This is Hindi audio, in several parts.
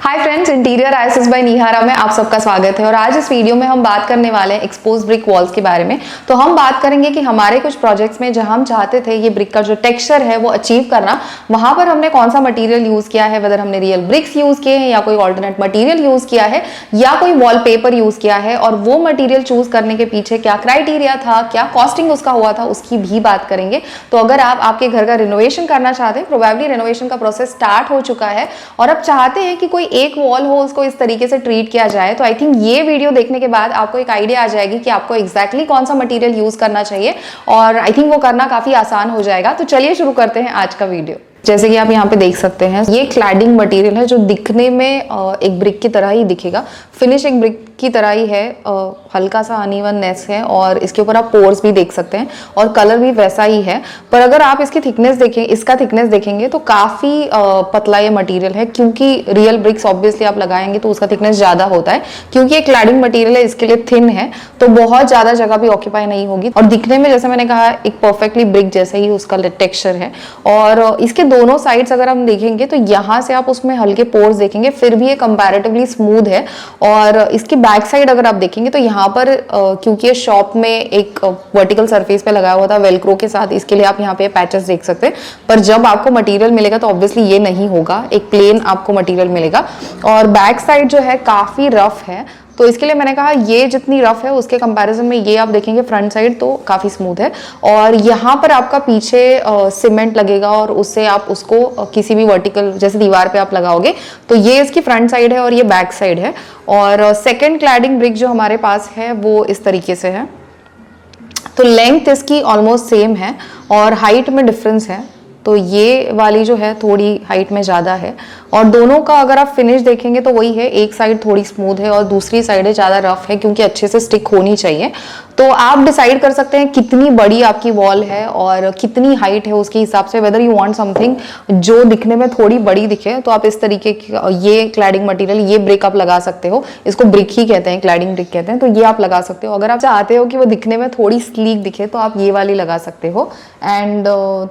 Hi friends, interiors by Nihara में आप सबका स्वागत है। और आज इस वीडियो में हम बात करने वाले हैं एक्सपोज ब्रिक वॉल्स के बारे में। तो हम बात करेंगे कि हमारे कुछ प्रोजेक्ट्स में जहां हम चाहते थे ये ब्रिक का जो टेक्सचर है वो अचीव करना, वहां पर हमने कौन सा मटेरियल यूज किया है, वेदर हमने रियल ब्रिक्स यूज किए हैं या कोई ऑल्टरनेट मटेरियल यूज किया है या कोई वॉलपेपर यूज किया है, और वो मटेरियल चूज करने के पीछे क्या क्राइटेरिया था, क्या कॉस्टिंग उसका हुआ था, उसकी भी बात करेंगे। तो अगर आप आपके घर का रिनोवेशन करना चाहते हैं, प्रोबेबली रिनोवेशन का प्रोसेस स्टार्ट हो चुका है और अब चाहते हैं कि कोई एक वॉल हो उसको इस तरीके से ट्रीट किया जाए, तो आई थिंक ये वीडियो देखने के बाद आपको एक आइडिया आ जाएगी कि आपको एग्जैक्टली कौन सा मटेरियल यूज करना चाहिए, और आई थिंक वो करना काफी आसान हो जाएगा। तो चलिए शुरू करते हैं आज का वीडियो। जैसे कि आप यहाँ पे देख सकते हैं, ये क्लैडिंग मटेरियल है जो दिखने में एक ब्रिक की तरह ही दिखेगा, फिनिश एक ब्रिक की तरह ही है, हल्का सा अनइवननेस है और इसके ऊपर आप पोर्स भी देख सकते हैं और कलर भी वैसा ही है। पर अगर आप इसकी थिकनेस देखें, इसका थिकनेस देखेंगे तो काफी पतला ये मटेरियल है, क्योंकि रियल ब्रिक्स ऑब्वियसली आप लगाएंगे तो उसका थिकनेस ज्यादा होता है। क्योंकि ये क्लैडिंग मटेरियल है, इसके लिए थिन है तो बहुत ज्यादा जगह भी ऑक्यूपाई नहीं होगी, और दिखने में जैसे मैंने कहा एक परफेक्टली ब्रिक जैसे ही उसका टेक्सचर है। और इसके दोनों साइड्स अगर हम देखेंगे तो यहाँ से आप उसमें हल्के पोर्स देखेंगे, फिर भी ये कंपैरेटिवली स्मूथ है। और इसकी बैक साइड अगर आप देखेंगे तो यहाँ पर क्योंकि ये शॉप में एक वर्टिकल सरफेस पे लगाया हुआ था वेलक्रो के साथ, इसके लिए आप यहाँ पे पैचेस देख सकते हैं। पर जब आपको मटेरियल मिलेगा तो ऑब्वियसली ये नहीं होगा, एक प्लेन आपको मटेरियल मिलेगा। और बैक साइड जो है काफी रफ है, तो इसके लिए मैंने कहा ये जितनी रफ है उसके कंपैरिजन में ये आप देखेंगे फ्रंट साइड तो काफी स्मूथ है। और यहाँ पर आपका पीछे सीमेंट लगेगा और उससे आप उसको किसी भी वर्टिकल जैसे दीवार पे आप लगाओगे, तो ये इसकी फ्रंट साइड है और ये बैक साइड है। और सेकेंड क्लैडिंग ब्रिक जो हमारे पास है वो इस तरीके से है। तो लेंथ इसकी ऑलमोस्ट सेम है और हाइट में डिफरेंस है, तो ये वाली जो है थोड़ी हाइट में ज़्यादा है। और दोनों का अगर आप फिनिश देखेंगे तो वही है, एक साइड थोड़ी स्मूथ है और दूसरी साइड ज़्यादा रफ है, क्योंकि अच्छे से स्टिक होनी चाहिए। तो आप डिसाइड कर सकते हैं कितनी बड़ी आपकी वॉल है और कितनी हाइट है, उसके हिसाब से वेदर यू वांट समथिंग जो दिखने में थोड़ी बड़ी दिखे तो आप इस तरीके की ये क्लैडिंग मटेरियल, ये ब्रिक आप लगा सकते हो। इसको ब्रिक ही कहते हैं, क्लैडिंग ब्रिक कहते हैं, तो ये आप लगा सकते हो। अगर आप चाहते हो कि वो दिखने में थोड़ी स्लीक दिखे तो आप ये वाली लगा सकते हो। एंड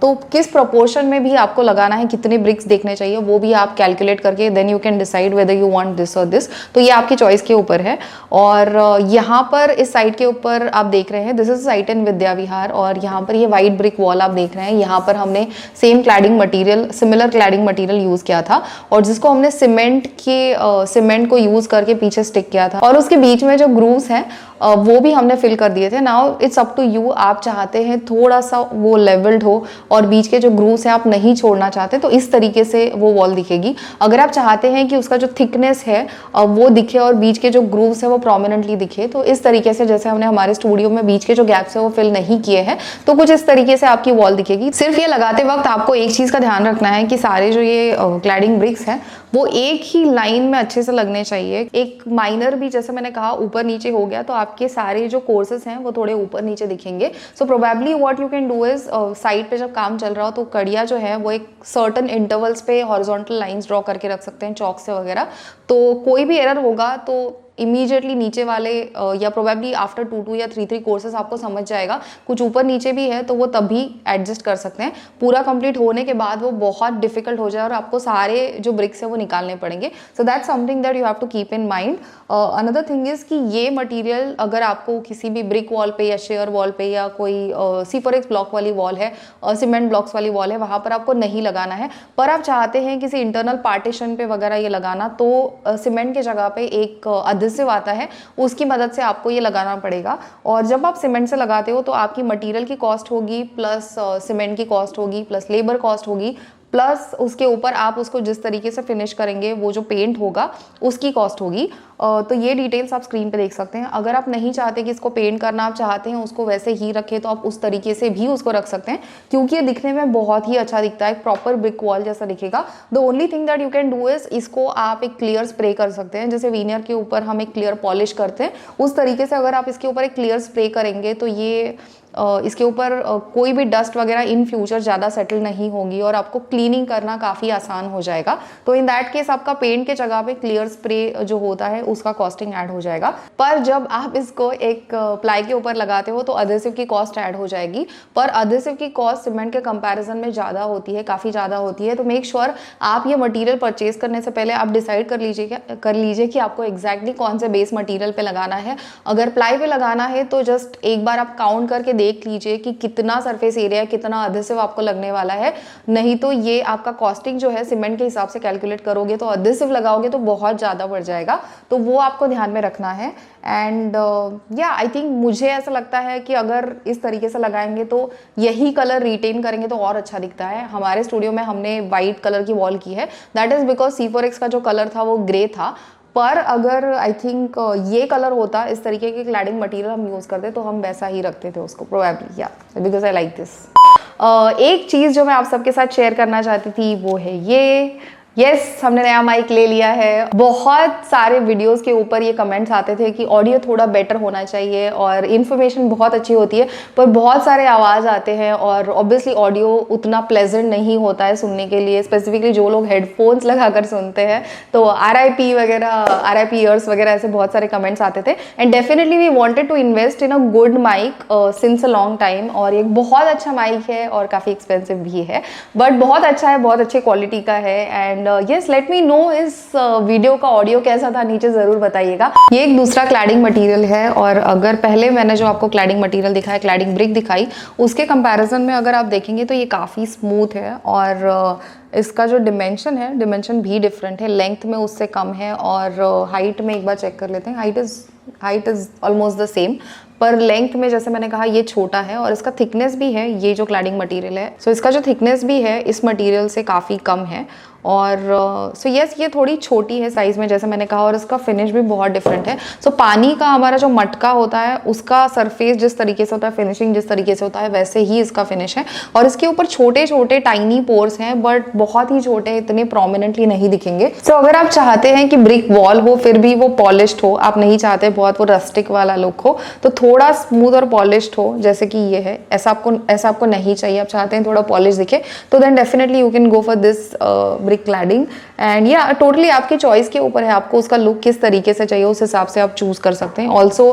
तो किस प्रोपोर्शन में भी आपको लगाना है, कितने ब्रिक्स देखने चाहिए, वो भी आप कैलकुलेट करके then you can decide whether you want this और दिस। तो ये आपकी चॉइस के ऊपर है। और यहाँ पर इस साइड के ऊपर आप देख रहे हैं, दिस इज साइट इन विद्या विहार, और यहाँ पर ये वाइट ब्रिक वॉल आप देख रहे हैं। यहाँ पर हमने same cladding material, similar cladding material use किया था और जिसको हमने सीमेंट को यूज करके पीछे स्टिक किया था, और उसके बीच में जो ग्रूव्स हैं वो भी हमने फिल कर दिए थे। Now it's up to you, आप चाहते हैं थोड़ा सा वो लेवल्ड हो और बीच के जो ग्रूव्स हैं आप नहीं छोड़ना चाहते तो इस तरीके से वो वॉल दिखेगी। अगर आप चाहते हैं कि उसका जो थिकनेस है वो दिखे और बीच के जो ग्रूव्स है वो प्रोमिनेंटली दिखे, तो इस तरीके से जैसे हमने हमारे स्टूडियो में बीच के जो गैप्स है वो फिल नहीं किए हैं, तो कुछ इस तरीके से आपकी वॉल दिखेगी। सिर्फ ये लगाते वक्त आपको एक चीज का ध्यान रखना है कि सारे जो ये क्लैडिंग ब्रिक्स हैं वो एक ही लाइन में अच्छे से लगने चाहिए। एक माइनर भी जैसे मैंने कहा ऊपर नीचे हो गया तो आपके सारे जो कोर्सेस हैं वो थोड़े ऊपर नीचे दिखेंगे। So probably what you can do is, side पे जब काम चल रहा हो तो कड़ियाँ जो है वो एक सर्टन इंटरवल्स पे हॉरिजॉन्टल लाइंस ड्रॉ करके रख सकते हैं चौक से वगैरह, तो कोई भी एरर होगा तो इमीडिएटली नीचे वाले या प्रोबेबली आफ्टर 2 या 3 कोर्सेस आपको समझ जाएगा। कुछ ऊपर नीचे भी है तो वो तभी एडजस्ट कर सकते हैं। पूरा कंप्लीट होने के बाद वो बहुत डिफिकल्ट हो जाए और आपको सारे जो ब्रिक्स है वो निकालने पड़ेंगे। So that's something that you have to keep in mind. Another thing is कि ये मटेरियल अगर आपको किसी भी ब्रिक वॉल पे या शेयर वॉल पे या कोई C4X ब्लॉक वाली वॉल है, सीमेंट ब्लॉक्स वाली वॉल है, वहां पर आपको नहीं लगाना है। पर आप चाहते हैं किसी इंटरनल पार्टीशन पे वगैरह ये लगाना, तो सीमेंट के जगह पे एक एडहेसिव आता है, उसकी मदद से आपको ये लगाना पड़ेगा। और जब आप सीमेंट से लगाते हो तो आपकी मटेरियल की कॉस्ट होगी, प्लस सीमेंट की कॉस्ट होगी, प्लस लेबर कॉस्ट होगी, प्लस उसके ऊपर आप उसको जिस तरीके से फिनिश करेंगे वो जो पेंट होगा उसकी कॉस्ट होगी। तो ये डिटेल्स आप स्क्रीन पे देख सकते हैं। अगर आप नहीं चाहते कि इसको पेंट करना, आप चाहते हैं उसको वैसे ही रखें तो आप उस तरीके से भी उसको रख सकते हैं, क्योंकि ये दिखने में बहुत ही अच्छा दिखता है, प्रॉपर ब्रिक वॉल जैसा दिखेगा। The only thing that you can do is, इसको आप एक क्लियर स्प्रे कर सकते हैं, जैसे वीनियर के ऊपर हम एक क्लियर पॉलिश करते हैं उस तरीके से अगर आप इसके ऊपर एक क्लियर स्प्रे करेंगे तो ये इसके ऊपर कोई भी डस्ट वगैरह इन फ्यूचर ज़्यादा सेटल नहीं होगी और आपको क्लीनिंग करना काफ़ी आसान हो जाएगा। तो इन दैट केस आपका पेंट के जगह पे क्लियर स्प्रे जो होता है उसका कॉस्टिंग ऐड हो जाएगा। पर जब आप इसको एक प्लाई के ऊपर लगाते हो तो अधेसिव की कॉस्ट ऐड हो जाएगी, पर अधेसिव की कॉस्ट सीमेंट के कंपैरिजन में ज़्यादा होती है, काफ़ी ज़्यादा होती है। तो मेक श्योर आप ये मटीरियल परचेज करने से पहले आप डिसाइड कर लीजिए कि आपको एग्जैक्टली कौन से बेस मटीरियल पे लगाना है। अगर प्लाई पे लगाना है तो जस्ट एक बार आप काउंट करके देख लीजिए कि कितना सरफेस एरिया, कितना अधेसिव आपको लगने वाला है। नहीं तो ये आपका कॉस्टिंग जो है सीमेंट के हिसाब से कैलकुलेट करोगे तो अधेसिव लगाओगे तो बहुत ज़्यादा बढ़ जाएगा, तो वो आपको ध्यान में रखना है। एंड या आई थिंक मुझे ऐसा लगता है कि अगर इस तरीके से लगाएंगे तो यही कलर रिटेन करेंगे तो और अच्छा दिखता है। हमारे स्टूडियो में हमने वाइट कलर की वॉल की है, दैट इज़ बिकॉज C4X का जो कलर था वो ग्रे था। पर अगर आई थिंक ये कलर होता, इस तरीके के क्लैडिंग मटेरियल हम यूज़ करते तो हम वैसा ही रखते थे उसको प्रोबेबली, या बिकॉज आई लाइक दिस। एक चीज़ जो मैं आप सबके साथ शेयर करना चाहती थी वो है ये, यस हमने नया माइक ले लिया है। बहुत सारे वीडियोस के ऊपर ये कमेंट्स आते थे कि ऑडियो थोड़ा बेटर होना चाहिए और इन्फॉर्मेशन बहुत अच्छी होती है, पर बहुत सारे आवाज़ आते हैं और ऑब्वियसली ऑडियो उतना प्लेजेंट नहीं होता है सुनने के लिए, स्पेसिफिकली जो लोग हेडफोन्स लगाकर सुनते हैं। तो RIP वगैरह, RIP ईयर्स वगैरह ऐसे बहुत सारे कमेंट्स आते थे। And definitely we wanted to invest in a good mic since a long time, और एक बहुत अच्छा माइक है और काफ़ी एक्सपेंसिव भी है, बट बहुत अच्छा है, बहुत अच्छे क्वालिटी का है। And yes let me know इस वीडियो का ऑडियो कैसा था, नीचे जरूर बताइएगा। ये एक दूसरा क्लैडिंग मटेरियल है, और अगर पहले मैंने जो आपको क्लैडिंग मटेरियल दिखाया, क्लैडिंग ब्रिक दिखाई, उसके कंपैरिजन में अगर आप देखेंगे तो ये काफ़ी स्मूथ है और इसका जो डिमेंशन है, डिमेंशन भी डिफरेंट है, लेंथ में उससे कम है और हाइट में एक बार चेक कर लेते हैं। Height is almost the same, पर लेंथ में जैसे मैंने कहा ये छोटा है और इसका थिकनेस भी है, ये जो क्लैडिंग मटेरियल है सो इसका जो थिकनेस भी है इस मटेरियल से काफ़ी कम है। और सो यस ये थोड़ी छोटी है साइज़ में जैसे मैंने कहा, और इसका फिनिश भी बहुत डिफरेंट है। सो पानी का हमारा जो मटका होता है उसका सरफेस जिस तरीके से होता है, फिनिशिंग जिस तरीके से होता है, वैसे ही इसका फिनिश है। और इसके ऊपर छोटे छोटे टाइनी पोर्स हैं, बट बहुत ही छोटे, इतने प्रोमिनेंटली नहीं दिखेंगे। सो अगर आप चाहते हैं कि ब्रिक वॉल हो फिर भी वो पॉलिश्ड हो, आप नहीं चाहते बहुत वो रस्टिक वाला लुक हो, तो थोड़ा स्मूथ और पॉलिश्ड हो जैसे कि ये है, ऐसा आपको नहीं चाहिए। आप चाहते हैं थोड़ा पॉलिश दिखे तो then definitely you can go for this brick cladding. And या टोटली आपकी चॉइस के ऊपर है, आपको उसका लुक किस तरीके से चाहिए उस हिसाब से आप चूज कर सकते हैं। ऑल्सो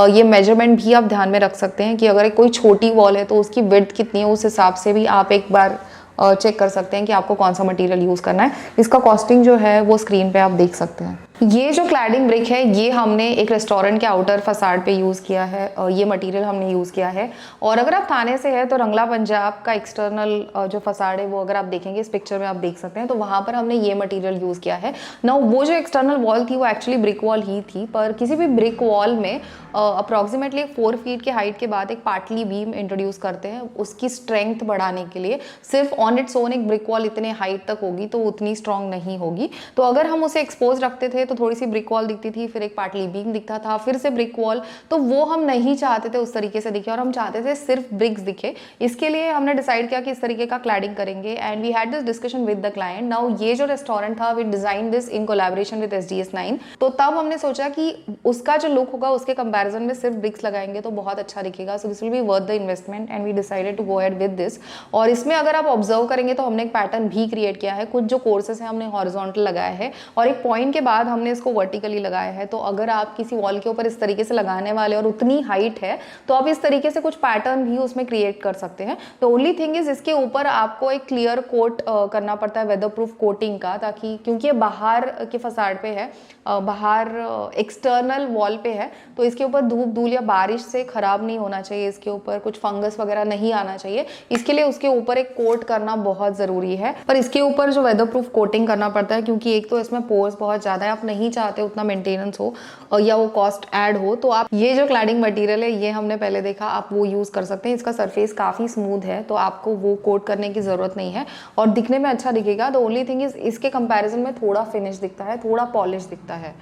ये मेजरमेंट भी आप ध्यान में रख सकते हैं कि अगर कोई छोटी वॉल है तो उसकी विड्थ कितनी है, उस हिसाब से भी आप एक बार चेक कर सकते हैं कि आपको कौन सा मटेरियल यूज़ करना है। इसका कॉस्टिंग जो है वो स्क्रीन पे आप देख सकते हैं। ये जो क्लैडिंग ब्रिक है ये हमने एक रेस्टोरेंट के आउटर फसाड पे यूज़ किया है, ये मटेरियल हमने यूज़ किया है। और अगर आप थाने से है तो रंगला पंजाब का एक्सटर्नल जो फसाड है वो अगर आप देखेंगे इस पिक्चर में आप देख सकते हैं, तो वहाँ पर हमने ये मटेरियल यूज़ किया है ना। वो जो एक्सटर्नल वॉल थी वो एक्चुअली ब्रिक वॉल ही थी, पर किसी भी ब्रिक वॉल में अप्रॉक्सीमेटली 4 फीट के हाइट के बाद एक पार्टली बीम इंट्रोड्यूस करते हैं उसकी स्ट्रेंथ बढ़ाने के लिए। सिर्फ ऑन इट्स ओन एक ब्रिक वॉल इतने हाइट तक होगी तो उतनी स्ट्रॉन्ग नहीं होगी। तो अगर हम उसे एक्सपोज रखते थे तो थोड़ी सी ब्रिक वॉल दिखती थी, फिर एक पार्टली बीम दिखता था, फिर से ब्रिक वॉल, तो वो हम नहीं चाहते थे उस तरीके से दिखे, और हम चाहते थे सिर्फ ब्रिक्स दिखे। इसके लिए हमने डिसाइड किया कि इस तरीके का क्लैडिंग करेंगे and we had this discussion with the client. Now ये जो रेस्टोरेंट था we design this in collaboration with SGS9, तो तब हमने सोचा कि उसका जो लुक होगा उसके कंपैरिजन में सिर्फ ब्रिक्स लगाएंगे तो बहुत अच्छा दिखेगा। So this will be worth the investment and we decided to go ahead with this. और इसमें अगर आप ऑब्जर्व करेंगे तो हमने एक पैटर्न भी क्रिएट किया है, कुछ जो कोर्सेस हैं हमने हॉरिजॉन्टल लगाया है और एक पॉइंट के बाद हमने इसको वर्टिकली लगाया है। तो अगर आप किसी वॉल के ऊपर इस तरीके से लगाने वाले और उतनी हाइट है तो आप इस तरीके से कुछ पैटर्न भी उसमें क्रिएट कर सकते हैं। तो ओनली थिंग इज इसके ऊपर आपको एक क्लियर कोट करना पड़ता है, वेदर प्रूफ कोटिंग का, ताकि क्योंकि ये बाहर के फसाड पे है, बाहर एक्सटर्नल वॉल पे है, तो इसके ऊपर धूप धूल या बारिश से खराब नहीं होना चाहिए, इसके ऊपर कुछ फंगस वगैरह नहीं आना चाहिए। इसके लिए उसके ऊपर एक कोट करना बहुत ज़रूरी है। पर इसके ऊपर जो वेदर प्रूफ कोटिंग करना पड़ता है क्योंकि एक तो इसमें पोर्स बहुत ज़्यादा है, आप नहीं चाहते उतना मेंटेनेंस हो या वो कॉस्ट ऐड हो, तो आप ये जो क्लैडिंग मटेरियल है ये हमने पहले देखा, आप वो यूज़ कर सकते हैं। इसका सरफेस काफ़ी स्मूथ है तो आपको वो कोट करने की ज़रूरत नहीं है और दिखने में अच्छा दिखेगा। द ओनली थिंग इज इसके कंपैरिजन में थोड़ा फिनिश दिखता है, थोड़ा पॉलिश दिखता है।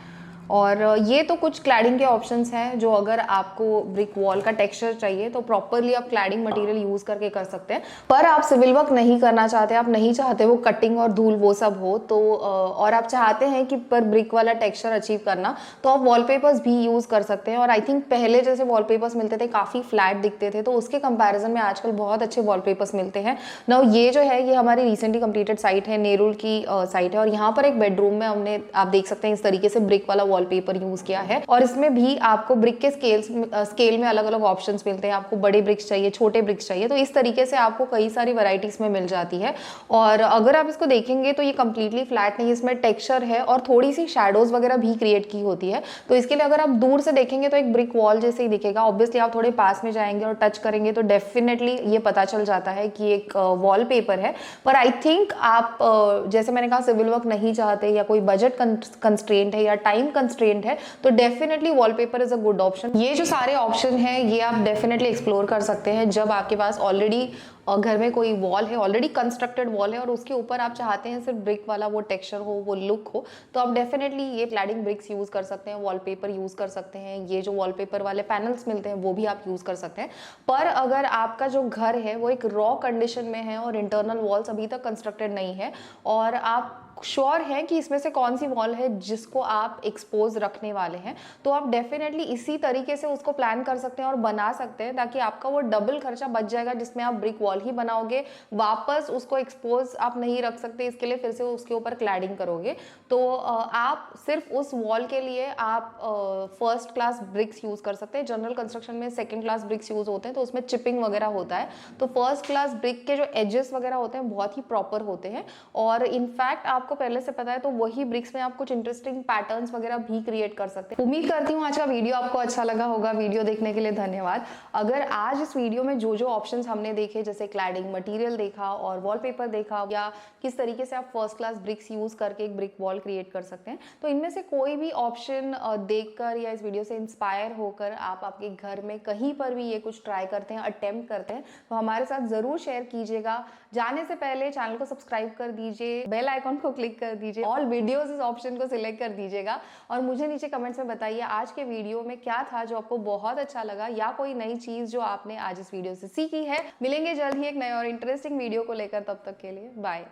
और ये तो कुछ क्लैडिंग के ऑप्शंस हैं जो अगर आपको ब्रिक वॉल का टेक्सचर चाहिए तो प्रॉपरली आप क्लैडिंग मटेरियल यूज करके कर सकते हैं। पर आप सिविल वर्क नहीं करना चाहते, आप नहीं चाहते वो कटिंग और धूल वो सब हो तो और आप चाहते हैं कि पर ब्रिक वाला टेक्सचर अचीव करना, तो आप वॉलपेपर्स भी यूज कर सकते हैं। और आई थिंक पहले जैसे वॉलपेपर्स मिलते थे काफी फ्लैट दिखते थे, तो उसके कंपैरिजन में आजकल बहुत अच्छे वॉलपेपर्स मिलते हैं। नाउ ये जो है ये हमारी रिसेंटली कंप्लीटेड साइट है, नेरुल की साइट है, और यहाँ पर एक बेडरूम में हमने आप देख सकते हैं इस तरीके से ब्रिक वाला वॉलपेपर यूज किया है। और इसमें भी आपको ब्रिक के स्केल में अलग अलग ऑप्शंस मिलते हैं, आपको बड़े ब्रिक्स चाहिए, छोटे ब्रिक्स चाहिए, तो इस तरीके से आपको कई सारी वैरायटीज में मिल जाती है। और अगर आप इसको देखेंगे तो ये कंप्लीटली फ्लैट नहीं, इसमें टेक्सचर है और थोड़ी सी शैडोज वगैरह भी क्रिएट की होती है। तो इसके लिए अगर आप दूर से देखेंगे तो एक ब्रिक वॉल जैसे ही दिखेगा, ऑब्वियसली आप थोड़े पास में जाएंगे और टच करेंगे तो डेफिनेटली ये पता चल जाता है कि एक वॉलपेपर है। पर आई थिंक आप जैसे मैंने कहा सिविल वर्क नहीं चाहते या कोई बजट कंस्ट्रेंट है या टाइम कंस्ट्रेंट है तो definitely wallpaper is a good option. ये जो सारे ऑप्शन हैं ये आप डेफिनेटली एक्सप्लोर कर सकते हैं जब आपके पास ऑलरेडी घर में कोई वॉल है, ऑलरेडी कंस्ट्रक्टेड वॉल है और उसके ऊपर आप चाहते हैं सिर्फ ब्रिक वाला वो टेक्सचर हो, वो लुक हो, तो आप डेफिनेटली ये क्लैडिंग ब्रिक्स यूज कर सकते हैं, वॉलपेपर यूज कर सकते हैं, ये जो वॉलपेपर वाले पैनल्स मिलते हैं वो भी आप यूज कर सकते हैं। पर अगर आपका जो घर है वो एक रॉ कंडीशन में है और इंटरनल वॉल्स अभी तक कंस्ट्रक्टेड नहीं है और आप श्योर है कि इसमें से कौन सी वॉल है जिसको आप एक्सपोज रखने वाले हैं, तो आप डेफिनेटली इसी तरीके से उसको प्लान कर सकते हैं और बना सकते हैं, ताकि आपका वो डबल खर्चा बच जाएगा जिसमें आप ब्रिक वॉल ही बनाओगे, वापस उसको एक्सपोज आप नहीं रख सकते, इसके लिए फिर से उसके ऊपर क्लैडिंग करोगे। तो आप सिर्फ उस वॉल के लिए आप फर्स्ट क्लास ब्रिक्स यूज कर सकते हैं। जनरल कंस्ट्रक्शन में सेकेंड क्लास ब्रिक्स यूज होते हैं तो उसमें चिपिंग वगैरह होता है, तो फर्स्ट क्लास ब्रिक के जो एजेस वगैरह होते हैं बहुत ही प्रॉपर होते हैं और इनफैक्ट आपको पहले से पता है तो वही ब्रिक्स में आप कुछ इंटरेस्टिंग पैटर्न्स वगैरह भी क्रिएट कर सकते हैं। उम्मीद करती हूँ आज का वीडियो आपको अच्छा लगा होगा। वीडियो देखने के लिए धन्यवाद। अगर आज इस वीडियो में जो जो ऑप्शंस हमने देखे, जैसे क्लैडिंग मटेरियल देखा और वॉलपेपर देखा या किस तरीके से आप फर्स्ट क्लास ब्रिक्स यूज करके एक ब्रिक वॉल क्रिएट कर सकते हैं, तो इनमें से कोई भी ऑप्शन देखकर या इस वीडियो से इंस्पायर होकर आप आपके घर में कहीं पर भी ये कुछ ट्राई करते हैं, अटेम्प्ट करते हैं, तो हमारे साथ जरूर शेयर कीजिएगा। जाने से पहले चैनल को सब्सक्राइब कर दीजिए, बेल आइकॉन को क्लिक कर दीजिए, ऑल वीडियोस इस ऑप्शन को सिलेक्ट कर दीजिएगा और मुझे नीचे कमेंट्स में बताइए आज के वीडियो में क्या था जो आपको बहुत अच्छा लगा या कोई नई चीज जो आपने आज इस वीडियो से सीखी है। मिलेंगे जल्द ही एक नए और इंटरेस्टिंग वीडियो को लेकर, तब तक के लिए बाय।